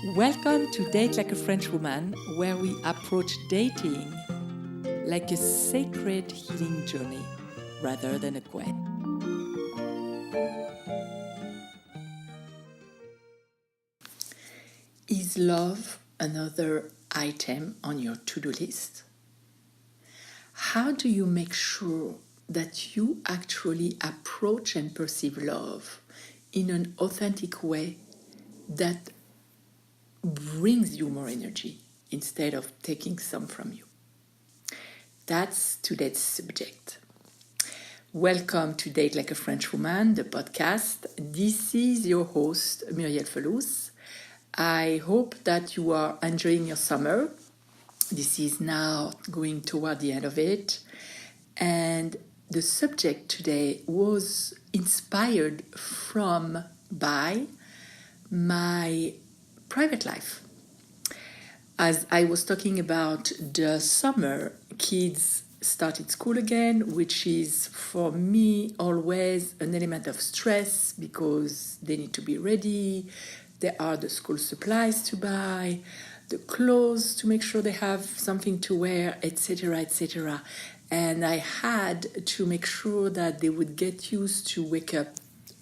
Welcome to Date Like a French Woman, where we approach dating like a sacred healing journey rather than a quest. Is love another item on your to-do list? How do you make sure that you actually approach and perceive love in an authentic way that brings you more energy instead of taking some from you? That's today's subject. Welcome to Date Like a French Woman, the podcast. This is your host, Muriel Felous. I hope that you are enjoying your summer. This is now going toward the end of it. And the subject today was inspired by my private life. As I was talking about the summer, kids started school again, which is for me always an element of stress because they need to be ready. There are the school supplies to buy, the clothes to make sure they have something to wear, etc., etc. And I had to make sure that they would get used to wake up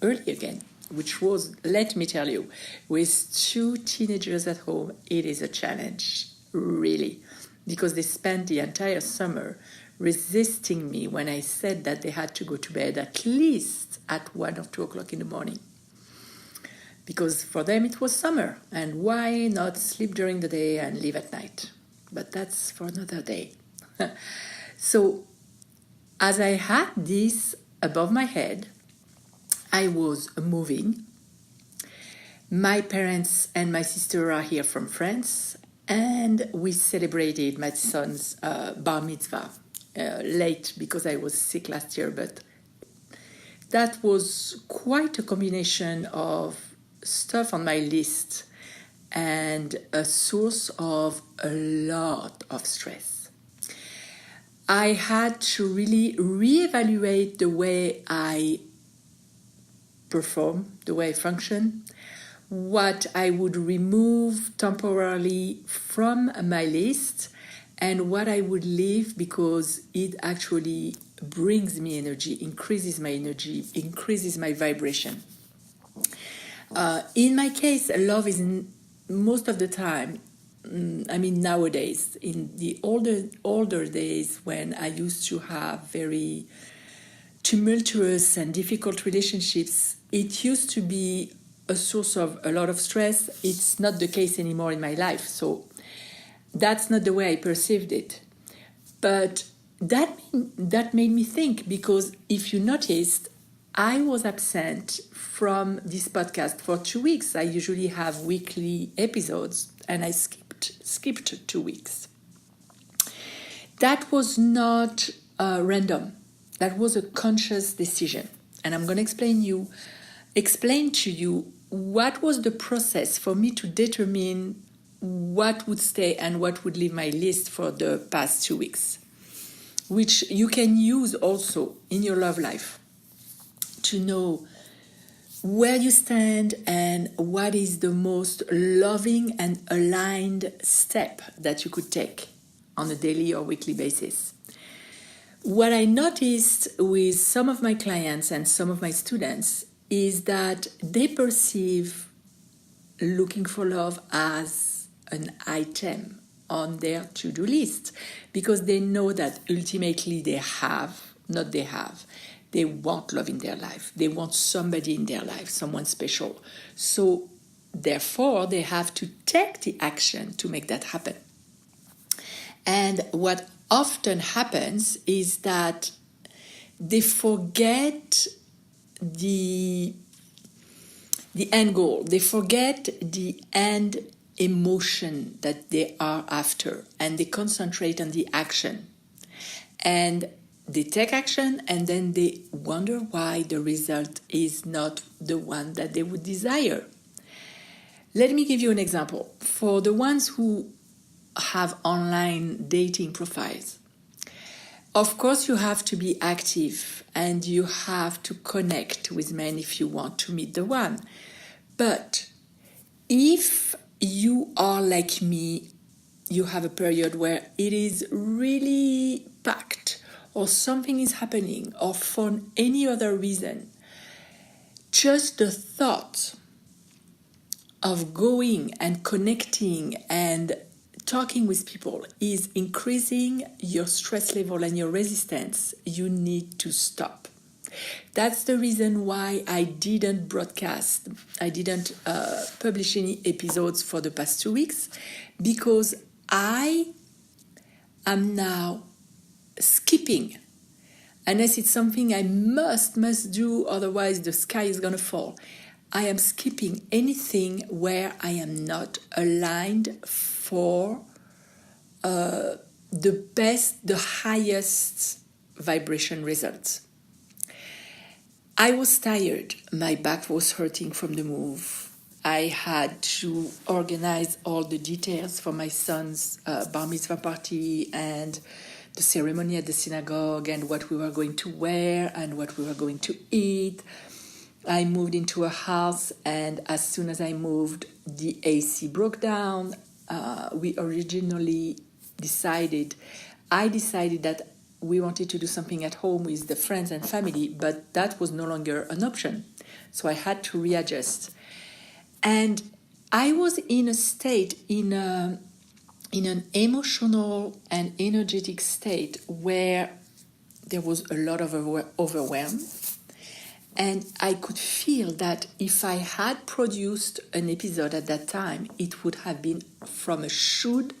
early again, which was, let me tell you, with two teenagers at home, it is a challenge, really, because they spent the entire summer resisting me when I said that they had to go to bed at least at 1 or 2 o'clock in the morning. Because for them it was summer, and why not sleep during the day and live at night? But that's for another day. So, as I had this above my head, I was moving. My parents and my sister are here from France, and we celebrated my son's bar mitzvah late because I was sick last year, but that was quite a combination of stuff on my list and a source of a lot of stress. I had to really reevaluate the way I perform, the way I function, what I would remove temporarily from my list, and what I would leave because it actually brings me energy, increases my vibration. In my case, love is most of the time, nowadays, in the older days when I used to have very tumultuous and difficult relationships, it used to be a source of a lot of stress. It's not the case anymore in my life, so that's not the way I perceived it. But that made me think, because if you noticed, I was absent from this podcast for 2 weeks. I usually have weekly episodes, and I skipped 2 weeks. That was not random. That was a conscious decision. And I'm going to explain to you what was the process for me to determine what would stay and what would leave my list for the past 2 weeks, which you can use also in your love life to know where you stand and what is the most loving and aligned step that you could take on a daily or weekly basis. What I noticed with some of my clients and some of my students is that they perceive looking for love as an item on their to-do list, because they know that ultimately they want love in their life. They want somebody in their life, someone special. So therefore, they have to take the action to make that happen. And what often happens is that they forget the end goal. They forget the end emotion that they are after, and they concentrate on the action. And they take action, and then they wonder why the result is not the one that they would desire. Let me give you an example. For the ones who have online dating profiles, of course you have to be active and you have to connect with men if you want to meet the one. But if you are like me, you have a period where it is really packed, or something is happening, or for any other reason, just the thought of going and connecting and talking with people is increasing your stress level and your resistance, you need to stop. That's the reason why I didn't broadcast, I didn't publish any episodes for the past 2 weeks, because I am now skipping, unless it's something I must do, otherwise the sky is gonna fall. I am skipping anything where I am not aligned for the best, the highest vibration results. I was tired. My back was hurting from the move. I had to organize all the details for my son's bar mitzvah party and the ceremony at the synagogue and what we were going to wear and what we were going to eat. I moved into a house, and as soon as I moved, the AC broke down. We originally decided that we wanted to do something at home with the friends and family, but that was no longer an option. So I had to readjust. And I was in a state, in an emotional and energetic state where there was a lot of overwhelm. And I could feel that if I had produced an episode at that time, it would have been from a should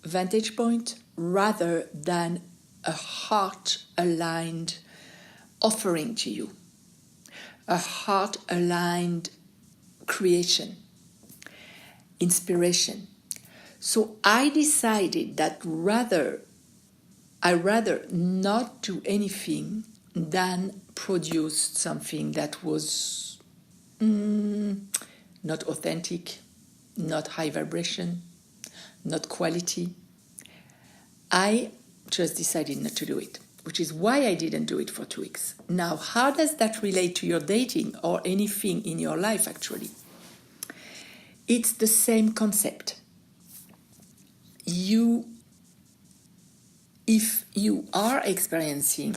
vantage point rather than a heart-aligned offering to you, a heart-aligned creation, inspiration. So I decided that I rather not do anything than produce something that was not authentic, not high vibration, not quality. I just decided not to do it, which is why I didn't do it for 2 weeks. Now, how does that relate to your dating or anything in your life, actually? It's the same concept. If you are experiencing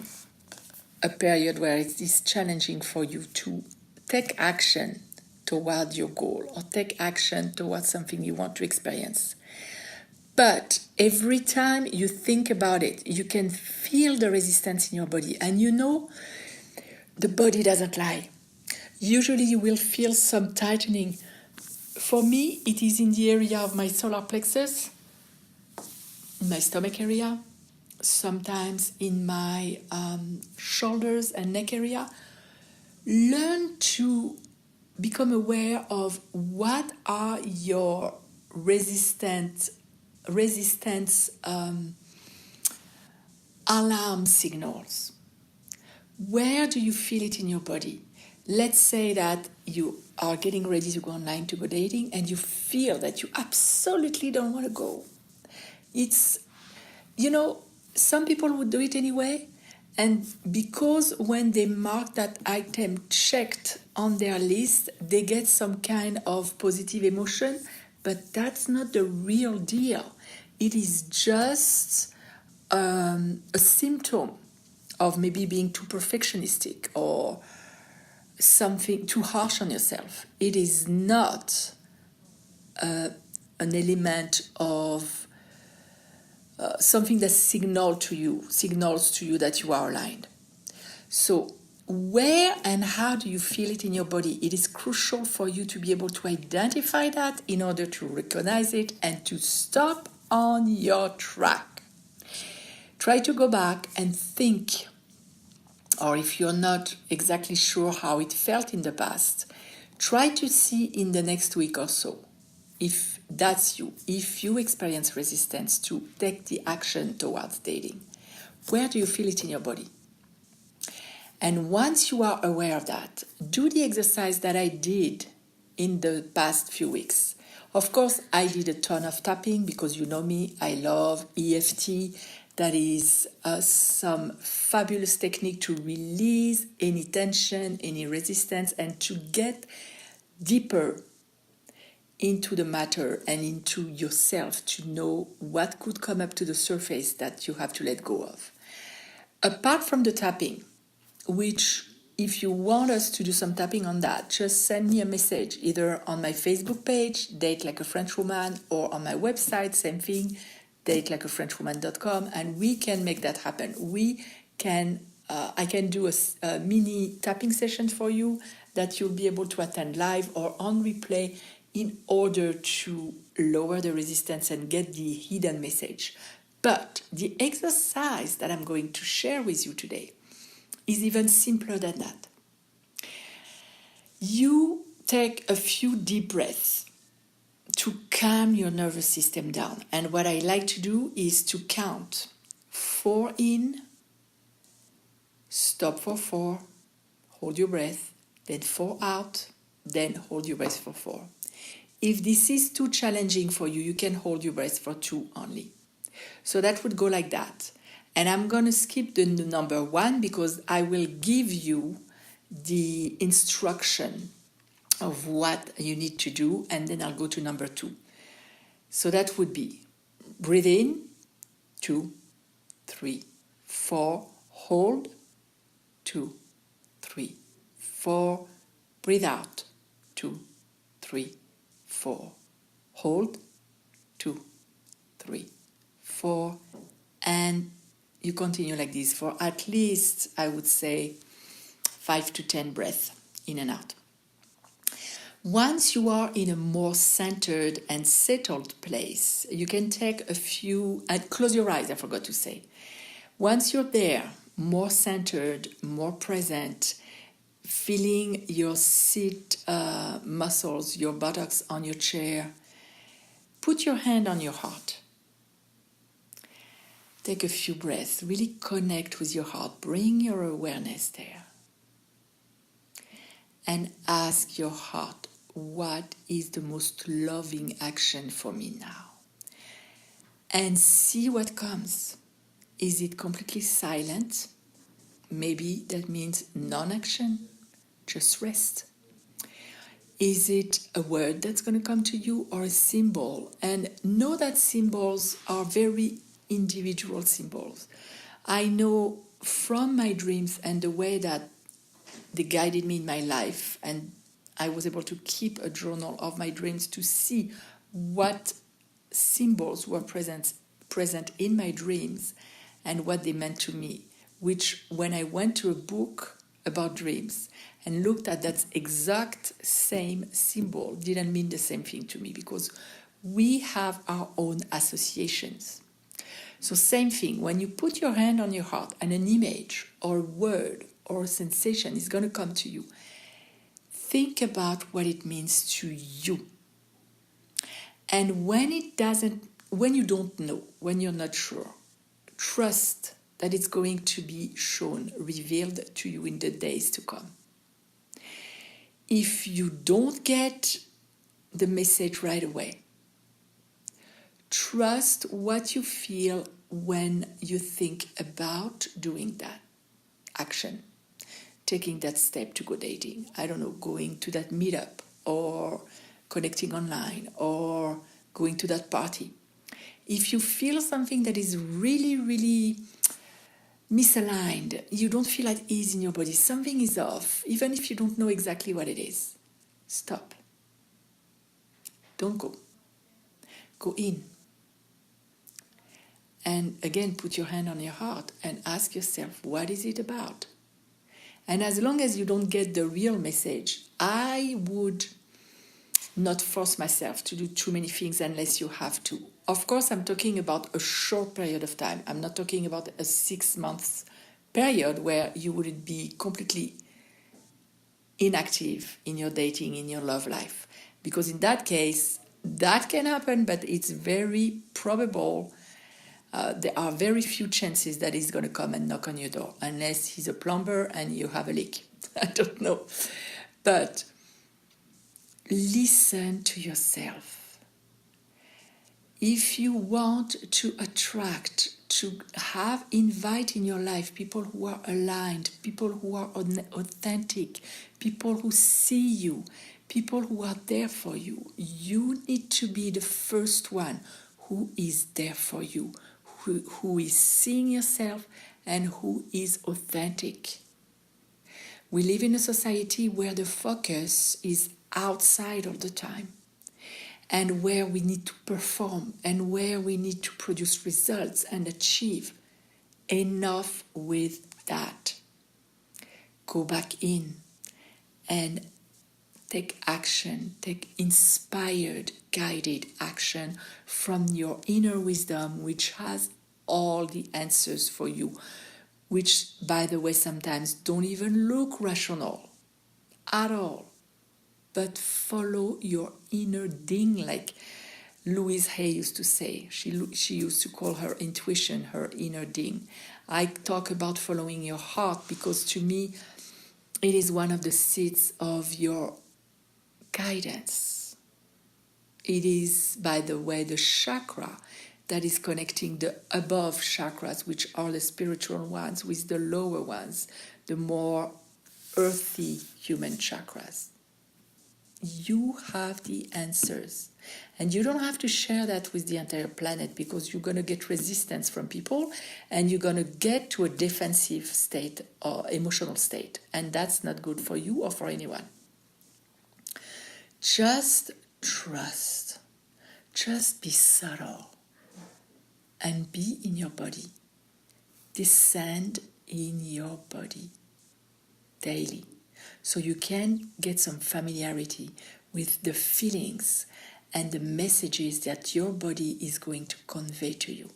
a period where it is challenging for you to take action toward your goal or take action towards something you want to experience, but every time you think about it, you can feel the resistance in your body, and the body doesn't lie. Usually you will feel some tightening. For me, it is in the area of my solar plexus, in my stomach area, sometimes in my shoulders and neck area. Learn to become aware of what are your resistance alarm signals. Where do you feel it in your body? Let's say that you are getting ready to go online to go dating and you feel that you absolutely don't want to go. Some people would do it anyway, and because when they mark that item checked on their list, they get some kind of positive emotion, but that's not the real deal. It is just a symptom of maybe being too perfectionistic or something too harsh on yourself. It is not an element of something that signals to you that you are aligned. So where and how do you feel it in your body? It is crucial for you to be able to identify that in order to recognize it and to stop on your track. Try to go back and think, or if you're not exactly sure how it felt in the past, try to see in the next week or so, if that's you, if you experience resistance to take the action towards dating, where do you feel it in your body? And once you are aware of that, do the exercise that I did in the past few weeks. Of course, I did a ton of tapping because you know me, I love EFT. That is some fabulous technique to release any tension, any resistance, and to get deeper into the matter and into yourself to know what could come up to the surface that you have to let go of. Apart from the tapping, which if you want us to do some tapping on that, just send me a message either on my Facebook page, Date Like a French Woman, or on my website, same thing, datelikeafrenchwoman.com, and we can make that happen. I can do a mini tapping session for you that you'll be able to attend live or on replay in order to lower the resistance and get the hidden message. But the exercise that I'm going to share with you today is even simpler than that. You take a few deep breaths to calm your nervous system down. And what I like to do is to count 4 in, stop for 4, hold your breath, then 4 out, then hold your breath for 4. If this is too challenging for you, you can hold your breath for 2 only. So that would go like that. And I'm going to skip the number 1 because I will give you the instruction of what you need to do, and then I'll go to number 2. So that would be breathe in, 2, 3, 4, hold, 2, 3, 4, breathe out, 2, 3, 4, hold, 2, 3, 4, and you continue like this for at least, I would say, 5 to 10 breaths in and out. Once you are in a more centered and settled place, you can take a few, and close your eyes, I forgot to say. Once you're there, more centered, more present, feeling your seat muscles, your buttocks on your chair, put your hand on your heart. Take a few breaths, really connect with your heart, bring your awareness there. And ask your heart, what is the most loving action for me now? And see what comes. Is it completely silent? Maybe that means non-action, just rest. Is it a word that's going to come to you or a symbol? And know that symbols are very individual symbols. I know from my dreams and the way that they guided me in my life, and I was able to keep a journal of my dreams to see what symbols were present in my dreams and what they meant to me, which when I went to a book about dreams and looked at that exact same symbol didn't mean the same thing to me because we have our own associations. So same thing, when you put your hand on your heart and an image or a word or a sensation is going to come to you, think about what it means to you. And when you don't know, when you're not sure, trust that it's going to be shown, revealed to you in the days to come. If you don't get the message right away, trust what you feel when you think about doing that action, taking that step to go dating. I don't know, going to that meetup or connecting online or going to that party. If you feel something that is really, really misaligned, you don't feel at ease in your body, something is off, even if you don't know exactly what it is, stop. Don't go. Go in. And again, put your hand on your heart and ask yourself, what is it about? And as long as you don't get the real message, I would not force myself to do too many things unless you have to. Of course, I'm talking about a short period of time. I'm not talking about a 6 months period where you would be completely inactive in your dating, in your love life. Because in that case, that can happen, but it's very probable. There are very few chances that he's going to come and knock on your door, unless he's a plumber and you have a leak. I don't know. But listen to yourself. If you want to attract, to invite in your life people who are aligned, people who are authentic, people who see you, people who are there for you. You need to be the first one who is there for you, who is seeing yourself and who is authentic. We live in a society where the focus is outside all the time, and where we need to perform and where we need to produce results and achieve. Enough with that. Go back in and take action, take inspired, guided action from your inner wisdom, which has all the answers for you, which, by the way, sometimes don't even look rational at all. But follow your inner ding, like Louise Hay used to say. She used to call her intuition her inner ding. I talk about following your heart because to me, it is one of the seats of your guidance. It is, by the way, the chakra that is connecting the above chakras, which are the spiritual ones, with the lower ones, the more earthy human chakras. You have the answers, and you don't have to share that with the entire planet, because you're going to get resistance from people and you're going to get to a defensive state or emotional state, and that's not good for you or for anyone. Just trust, just be subtle and be in your body. Descend in your body daily, so you can get some familiarity with the feelings and the messages that your body is going to convey to you,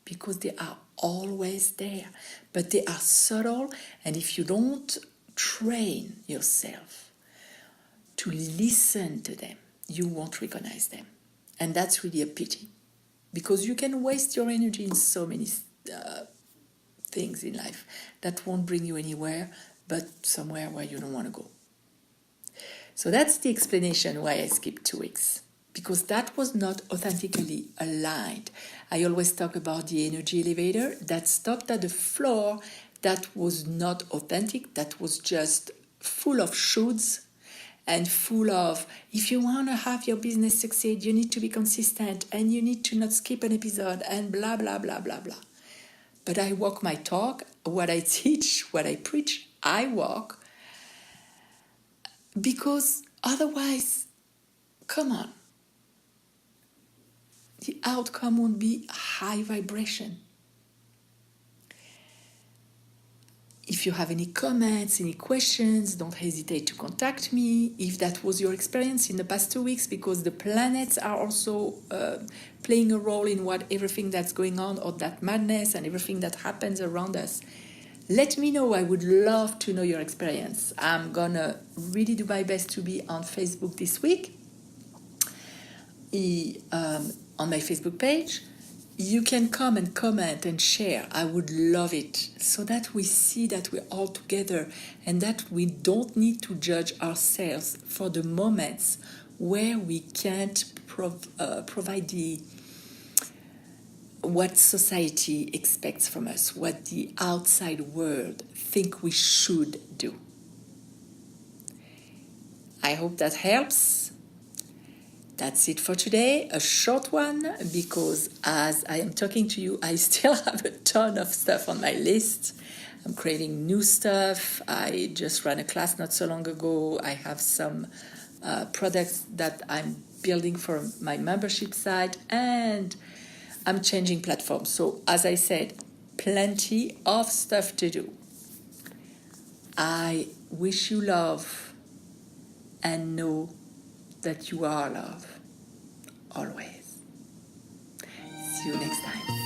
because they are always there, but they are subtle, and if you don't train yourself to listen to them, you won't recognize them. And that's really a pity, because you can waste your energy in so many things in life that won't bring you anywhere, but somewhere where you don't want to go. So that's the explanation why I skipped 2 weeks, because that was not authentically aligned. I always talk about the energy elevator that stopped at the floor. That was not authentic. That was just full of shoulds and full of, if you want to have your business succeed, you need to be consistent and you need to not skip an episode and blah, blah, blah, blah, blah. But I walk my talk. What I teach, what I preach, I walk. Because otherwise, come on, the outcome won't be high vibration. If you have any comments, any questions, don't hesitate to contact me. If that was your experience in the past 2 weeks, because the planets are also playing a role in everything that's going on, or that madness and everything that happens around us. Let me know. I would love to know your experience. I'm gonna really do my best to be on Facebook this week. On my Facebook page, you can come and comment and share. I would love it, so that we see that we're all together and that we don't need to judge ourselves for the moments where we can't provide what society expects from us, what the outside world think we should do. I hope that helps. That's it for today, a short one, because as I am talking to you, I still have a ton of stuff on my list. I'm creating new stuff. I just ran a class not so long ago. I have some products that I'm building for my membership site, and I'm changing platforms. So as I said, plenty of stuff to do. I wish you love, and know that you are love always. See you next time.